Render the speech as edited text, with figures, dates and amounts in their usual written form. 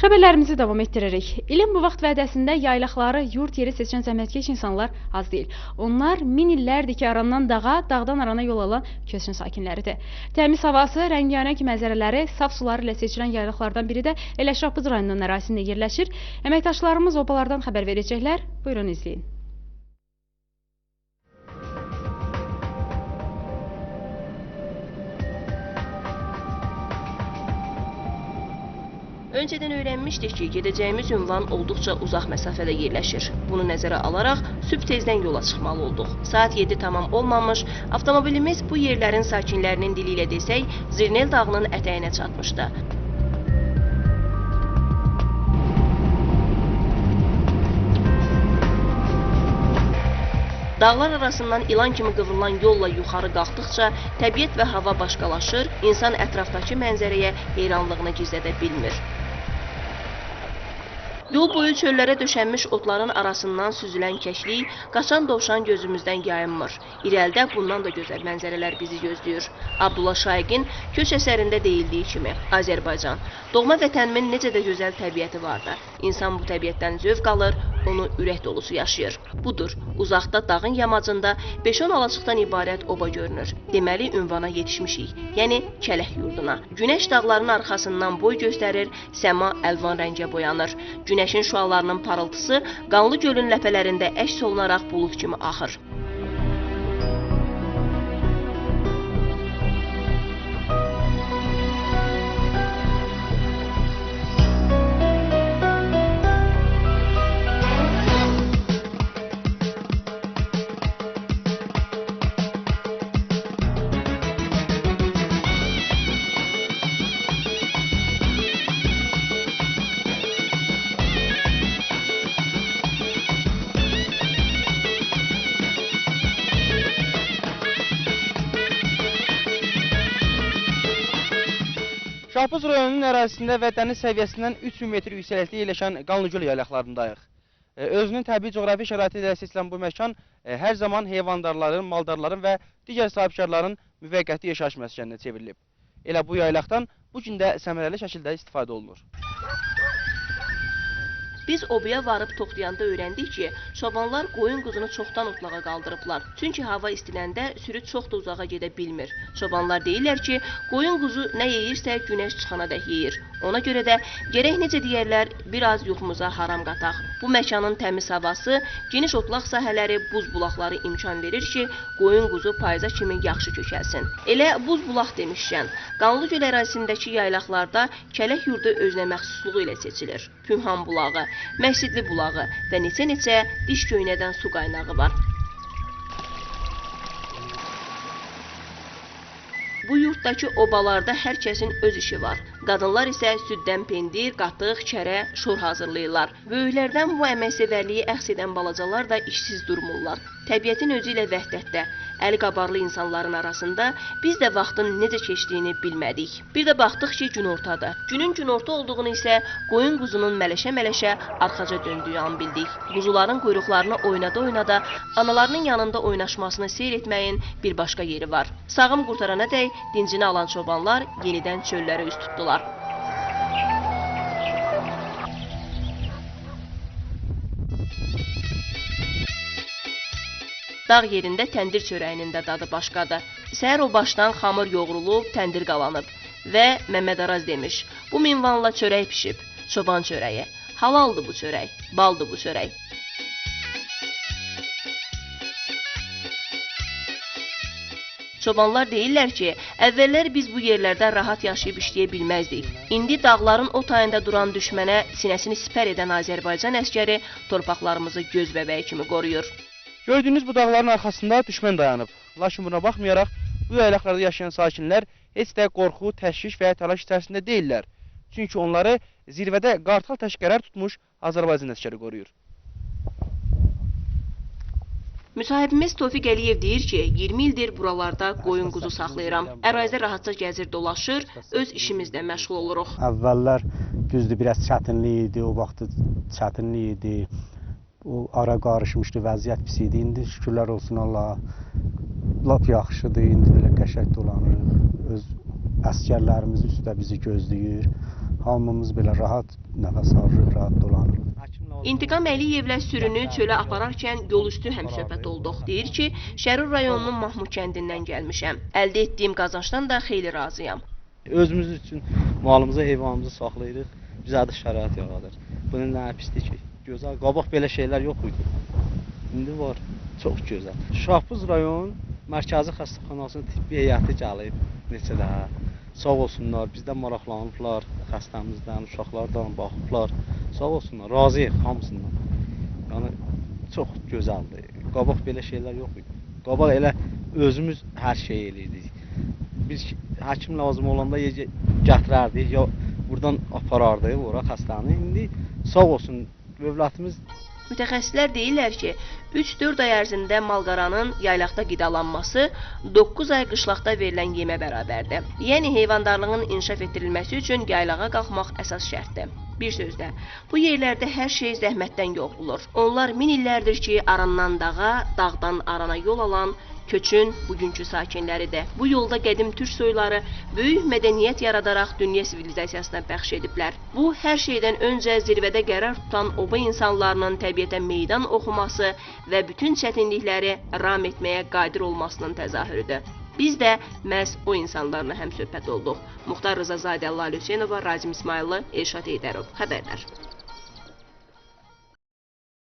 Xəbərlərimizi davam etdiririk. İlin bu vaxt vədəsində yaylaqları, yurt yeri seçən zəhmətkeş insanlar az deyil. Onlar min illərdir ki, arandan dağa, dağdan arana yol alan köçkün sakinləridir. Təmiz havası, rəngarəng mənzərələri, saf suları ilə seçilən yaylaqlardan biri də elə Şahbuz rayonunun ərazisində yerləşir. Əməkdaşlarımız obalardan xəbər verəcəklər. Buyurun izləyin. Öncədən öyrənmişdik ki, gedəcəyimiz ünvan olduqca uzaq məsafədə yerləşir. Bunu nəzərə alaraq sübh tezdən yola çıxmalı olduq. Saat 7 tamam olmamış, avtomobilimiz bu yerlərin sakinlərinin dili ilə desək, Zirnel dağının ətəyinə çatmışdı. Dağlar arasından ilan kimi qıvrılan yolla yuxarı qalxdıqca təbiət və hava başqalaşır, insan ətrafdakı mənzərəyə heyranlığını gizlədə bilmir. Yol boyu çöllərə döşənmiş otların arasından süzülən kəklik, qaçan dovşan gözümüzdən yayınmır. İrəlidə bundan da gözəl mənzərələr bizi gözləyir. Abdullah Şaiqin köç əsərində deyildiyi kimi, Azərbaycan, doğma vətənimin necə də gözəl təbiəti vardı. İnsan bu təbiətdən zövq alır, onu ürək dolusu yaşayır. Budur, uzaqda dağın yamacında 5-10 alaçıqdan ibarət oba görünür. Deməli, ünvana yetişmişik, yəni Kələh yurduna. Günəş dağların arxasından boy göstərir, səma əlvan rəngə boyanır. Günəşin şüalarının parıltısı qanlı gölün ləpələrində əks olunaraq bulud kimi axır. Şahbuz rayonunun ərazisində və dəniz səviyyəsindən 3000 metr yüksəklikdə yerləşən Qanlıgöl yaylaqlarındayıq. Özünün təbii coğrafi şəraiti ilə seçilən bu məkan hər zaman heyvandarların, maldarların və digər sahibkarların müvəqqəti yaşayış məskəninə çevrilib. Elə bu yaylaqdan bu gün də səmərəli şəkildə istifadə olunur. Biz obaya varıb toxlayanda öyrəndik ki, çobanlar qoyun quzunu çoxdan otlağa qaldırıblar. Çünki hava istiləndə sürü çox da uzağa gedə bilmir. Çobanlar deyirlər ki, qoyun quzu nə yeyirsə günəş çıxana dək yeyir. Ona görə də gərək necə deyərlər, biraz yuxumuza haram qataq. Bu məkanın təmiz havası, geniş otlaq sahələri, buz bulaqları imkan verir ki, qoyun quzu payıza kimi yaxşı kökəlsin. Elə buz bulaq demişkən, Qanlıgöl ərazisindəki yaylaqlarda Kələh yurdu özünə məxsusluğu ilə seçilir. Pünhan bulağı, Məsidli bulağı və neçə-neçə diş göynədən su qaynağı var. Bu yurtdakı obalarda hər kəsin öz işi var. Qadınlar isə süddən pendir, qatıq, kərə, şor hazırlayırlar. Böyüklərdən bu əməksevərliyi əxs edən balacalar da işsiz durmurlar. Təbiətin özü ilə vəhdətdə, əli qabarlı insanların arasında biz də vaxtın necə keçdiyini bilmədik. Bir də baxdıq ki, günortadır. Günün günorta olduğunu isə qoyun quzunun mələşə-mələşə arxaca döndüyü an bildik. Quzuların quyruqlarını oynada-oynada analarının yanında oynaşmasını seyr etməyin bir başqa yeri var. Sağım qurtarana dək dincini alan çobanlar yenidən çöllərə üst tutdular. Dağ yerində təndir çörəyinin də dadı başqadır. Səhər o başdan xamır yoğrulub, təndir qalanıb və Məmməd Araz demiş, bu minvanla çörək pişib, çoban çörəyi. Halaldır bu çörək, baldır bu çörək. Çobanlar deyirlər ki, əvvəllər biz bu yerlərdə rahat yaşayıb işləyə bilməzdik. İndi dağların o tayında duran düşmənə sinəsini sipər edən Azərbaycan əskəri torpaqlarımızı göz bəbəyi kimi qoruyur. Gördüyünüz bu dağların arxasında düşmən dayanıb. Lakin buna baxmayaraq, bu yaylaqlarda yaşayan sakinlər heç də qorxu, təşviş və təlaş içərisində deyirlər. Çünki onları zirvədə qartal təşkərər tutmuş Azərbaycan əskəri qoruyur. Müsahibimiz Tofiq Əliyev deyir ki, 20 ildir buralarda qoyun quzu saxlayıram. Ərazidə rahatca gəzir dolaşır, öz işimizlə məşğul oluruq. Əvvəllər düzdür, biraz çətinlik idi, o vaxtı çətinlik idi. O ara qarışmışdı, vəziyyət pis idi. İndi şükürlər olsun Allaha, lap yaxşıdır, indi belə qəşəng dolanırıq. Öz əskərlərimiz üstə bizi gözləyir. hamımız belə rahat nəfəs alırıq, rahat dolanırıq. İntiqam Əliyevlə sürünü çölə apararkən yolüstü həmsöhbət olduq. Deyir ki, Şərur rayonunun Mahmud kəndindən gəlmişəm. Əldə etdiyim qazancdan da xeyli razıyam. Özümüz üçün malımızı, heyvanımızı saxlayırıq. Bizə də şərait yaradır. Bunun nə pisdir ki? Gözəl. Qabaq belə şeylər yox idi. İndi var. Çox gözəl. Şahbuz rayon Mərkəzi Xəstəxanasının tibbi heyəti gəlib neçə daha. Sağ olsunlar, bizdən maraqlanıblar, xəstəmizdən, uşaqlardan baxıblar. Sağ olsunlar, razıyıq hamısından. Yəni çox gözəldir. Qabaq belə şeylər yox idi. Qabaq elə özümüz hər şey eləyirdik. Biz həkim lazım olanda gətirərdik, ya buradan aparardıq ora xəstəni. İndi sağ olsun dövlətimiz. Mütəxəssislər deyirlər ki, 3-4 ay ərzində malqaranın yaylaqda qidalanması 9 ay qışlaqda verilən yemə bərabərdir. Yəni heyvandarlığın inkişaf etdirilməsi üçün yaylağa qalxmaq əsas şərtdir. Bir sözlə, bu yerlərdə hər şey zəhmətdən yoğrulur. Onlar min illərdir ki, arandan dağa, dağdan arana yol alan köçün bugünkü sakinləridir. Bu yolda qədim türk soyları böyük mədəniyyət yaradaraq dünya sivilizasiyasına bəxş ediblər. Bu, hər şeydən öncə zirvədə qərar tutan oba insanlarının təbiətə meydan oxuması və bütün çətinlikləri ram etməyə qadir olmasının təzahürüdür. Biz də məhz o insanlarla həmsöhbət olduq. Muxtar Rızazadə, Lalə Hüseynova, Razim İsmayıllı, Elşad Heydərov. Xəbərlər.